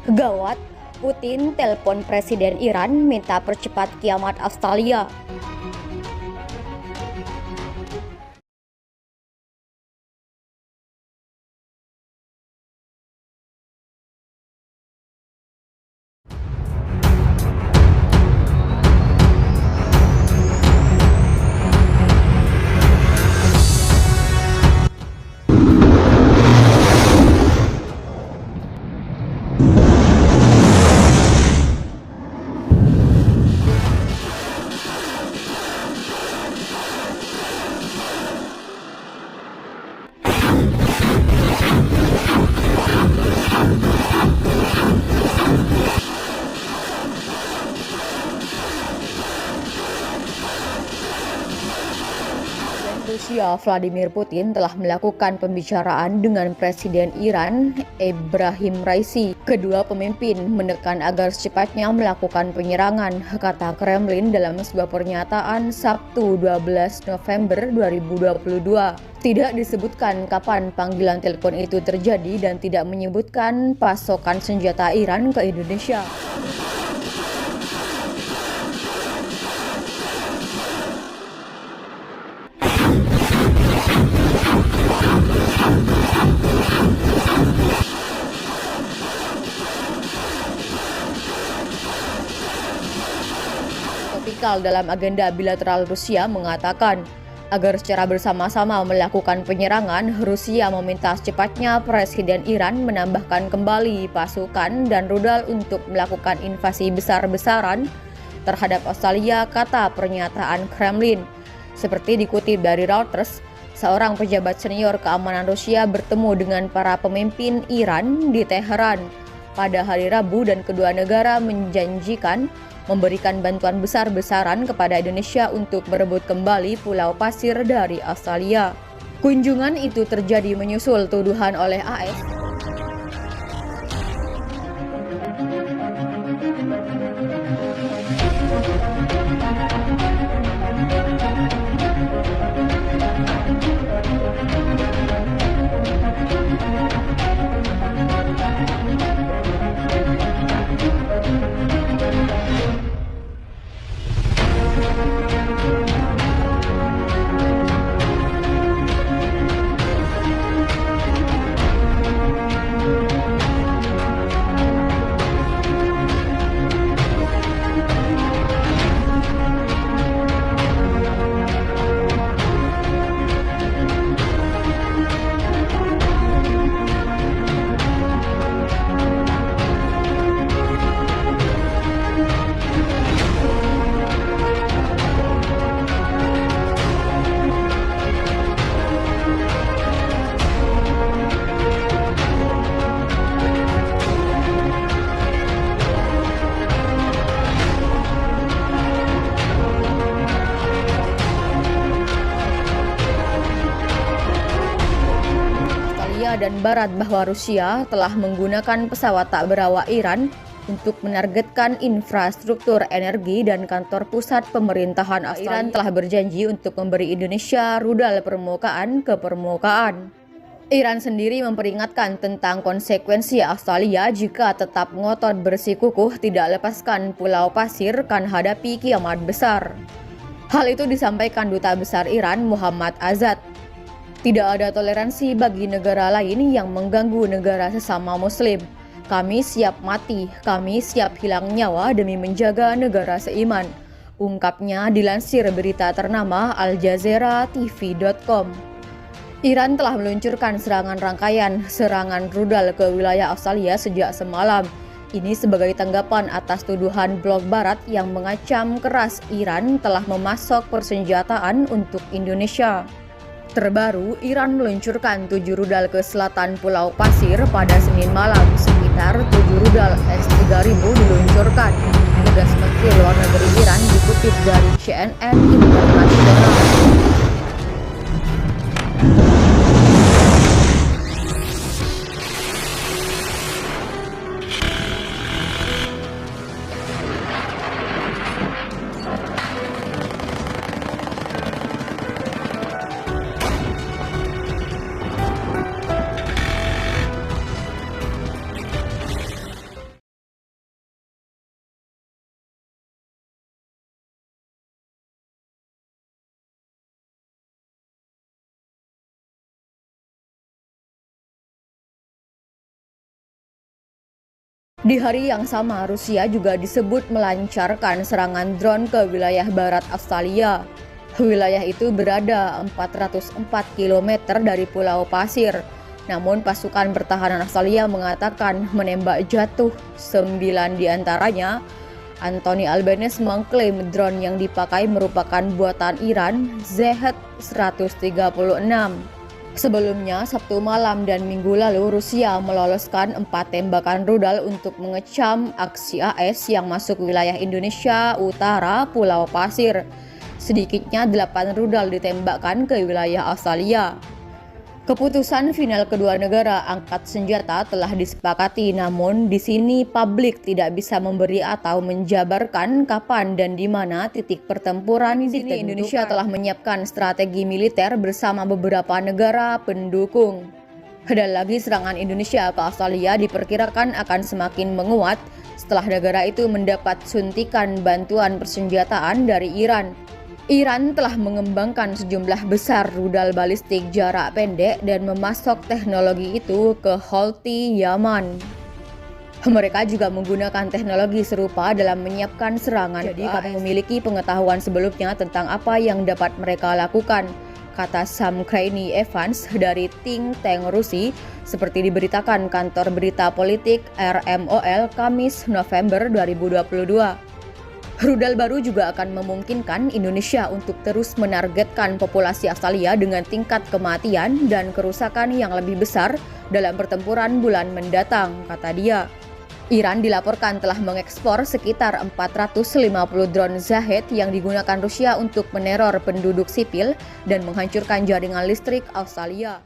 Gawat, Putin telepon Presiden Iran minta percepat kiamat Australia. Rusia Vladimir Putin telah melakukan pembicaraan dengan Presiden Iran Ebrahim Raisi. Kedua pemimpin menekan agar secepatnya melakukan penyerangan, kata Kremlin dalam sebuah pernyataan Sabtu 12 November 2022. Tidak disebutkan kapan panggilan telepon itu terjadi dan tidak menyebutkan pasokan senjata Iran ke Indonesia. Topikal dalam agenda bilateral Rusia mengatakan agar secara bersama-sama melakukan penyerangan, Rusia meminta secepatnya Presiden Iran menambahkan kembali pasukan dan rudal untuk melakukan invasi besar-besaran terhadap Australia, kata pernyataan Kremlin. Seperti dikutip dari Reuters, seorang pejabat senior keamanan Rusia bertemu dengan para pemimpin Iran di Teheran pada hari Rabu dan kedua negara menjanjikan memberikan bantuan besar-besaran kepada Indonesia untuk merebut kembali Pulau Pasir dari Australia. Kunjungan itu terjadi menyusul tuduhan oleh AS dan Barat bahwa Rusia telah menggunakan pesawat tak berawak Iran untuk menargetkan infrastruktur energi dan kantor pusat pemerintahan Australia. Iran telah berjanji untuk memberi Indonesia rudal permukaan ke permukaan. Iran sendiri memperingatkan tentang konsekuensi Australia jika tetap ngotot bersikukuh tidak lepaskan Pulau Pasir kan hadapi kiamat besar. Hal itu disampaikan Duta Besar Iran Muhammad Azad. Tidak ada toleransi bagi negara lain yang mengganggu negara sesama Muslim. Kami siap mati, kami siap hilang nyawa demi menjaga negara seiman, ungkapnya dilansir berita ternama aljazeera.tv.com. Iran telah meluncurkan rangkaian serangan rudal ke wilayah Australia sejak semalam. Ini sebagai tanggapan atas tuduhan blok Barat yang mengacam keras Iran telah memasok persenjataan untuk Indonesia. Terbaru, Iran meluncurkan 7 rudal ke selatan Pulau Pasir pada Senin malam. Sekitar 7 rudal S-3000 diluncurkan. Tugas Menteri Luar Negeri Iran dikutip dari CNN Internasional. Di hari yang sama, Rusia juga disebut melancarkan serangan drone ke wilayah barat Australia. Wilayah itu berada 404 km dari Pulau Pasir. Namun pasukan pertahanan Australia mengatakan menembak jatuh 9 diantaranya. Anthony Albanese mengklaim drone yang dipakai merupakan buatan Iran ZH-136. Sebelumnya, Sabtu malam dan Minggu lalu, Rusia meloloskan 4 tembakan rudal untuk mengecam aksi AS yang masuk wilayah Indonesia Utara Pulau Pasir. Sedikitnya 8 rudal ditembakkan ke wilayah Australia. Keputusan final kedua negara angkat senjata telah disepakati, namun di sini publik tidak bisa memberi atau menjabarkan kapan dan di mana titik pertempuran. Di sini Indonesia telah menyiapkan strategi militer bersama beberapa negara pendukung. Dan lagi serangan Indonesia ke Australia diperkirakan akan semakin menguat setelah negara itu mendapat suntikan bantuan persenjataan dari Iran. Iran telah mengembangkan sejumlah besar rudal balistik jarak pendek dan memasok teknologi itu ke Houthi, Yaman. Mereka juga menggunakan teknologi serupa dalam menyiapkan serangan. Jadi kami memiliki pengetahuan sebelumnya tentang apa yang dapat mereka lakukan, kata Sam Craney Evans dari think tank Rusi, seperti diberitakan kantor berita politik RMOL Kamis November 2022. Rudal baru juga akan memungkinkan Indonesia untuk terus menargetkan populasi Australia dengan tingkat kematian dan kerusakan yang lebih besar dalam pertempuran bulan mendatang, kata dia. Iran dilaporkan telah mengekspor sekitar 450 drone Shahed yang digunakan Rusia untuk meneror penduduk sipil dan menghancurkan jaringan listrik Australia.